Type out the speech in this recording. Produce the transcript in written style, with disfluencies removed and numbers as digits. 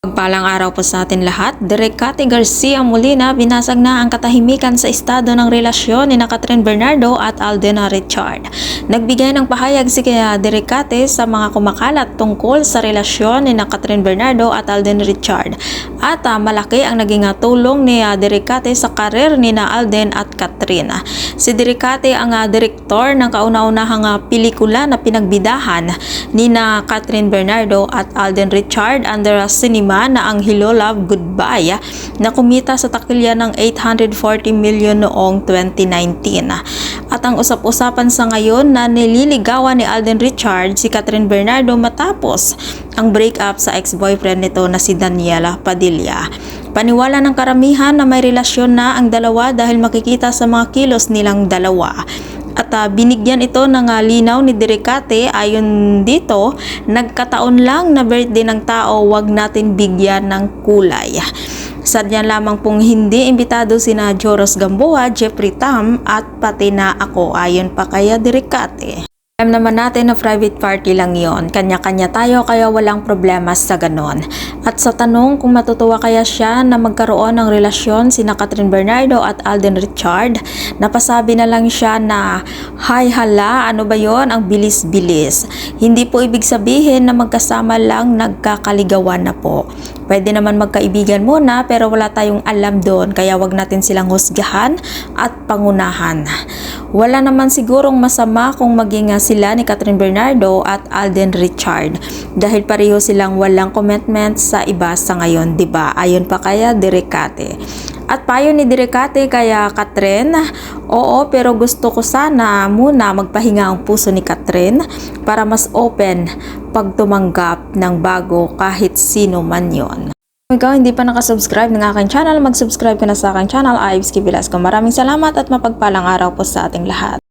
Pagpalang araw po sa atin lahat. Direk Cathy Garcia Molina, binasag na ang katahimikan sa estado ng relasyon ni Catherine Bernardo at Alden Richard. Nagbigay ng pahayag si Direk Cathy sa mga kumakalat tungkol sa relasyon ni Catherine Bernardo at Alden Richard. At malaki ang naging tulong ni Direk Cathy sa karir ni Alden at Catherine. Si Direk Cathy ang direktor ng kauna-unahang pelikula na pinagbidahan ni Catherine Bernardo at Alden Richard under cinema na ang Hello Love Goodbye na kumita sa takilya ng 840 million noong 2019. At ang usap-usapan sa ngayon na nililigawan ni Alden Richard si Catherine Bernardo matapos ang breakup sa ex-boyfriend nito na si Daniela Padilla. Paniwala ng karamihan na may relasyon na ang dalawa dahil makikita sa mga kilos nilang dalawa. At binigyan ito ng linaw ni Direk Cathy. Ayon dito, nagkataon lang na birthday ng tao, wag natin bigyan ng kulay. Sadya lamang pong hindi imbitado sina Joros Gamboa, Jeffrey Tam at pati na ako, ayon pa kaya Direk Cathy. Alam naman natin na private party lang yon. Kanya-kanya tayo kaya walang problema sa ganon. At sa tanong kung matutuwa kaya siya na magkaroon ng relasyon sina Catherine Bernardo at Alden Richard, napasabi na lang siya na, "Hay hala, ano ba yon? Ang bilis-bilis." Hindi po ibig sabihin na magkasama lang nagkakaligawan na po. Pwede naman magkaibigan muna pero wala tayong alam doon kaya wag natin silang husgahan at pangunahan. Wala naman sigurong masama kung maging sila ni Catherine Bernardo at Alden Richard dahil pareho silang walang commitment sa iba sa ngayon, diba? Ayon pa kaya Direk Cathy. At payo ni Direk Cathy kaya Catherine, oo pero gusto ko sana muna magpahinga ang puso ni Catherine para mas open pag tumanggap ng bago kahit sino man yon. Kung ikaw hindi pa nakasubscribe ng aking channel, mag-subscribe ka na sa aking channel, Ives K. Velasco. Maraming salamat at mapagpalang araw po sa ating lahat.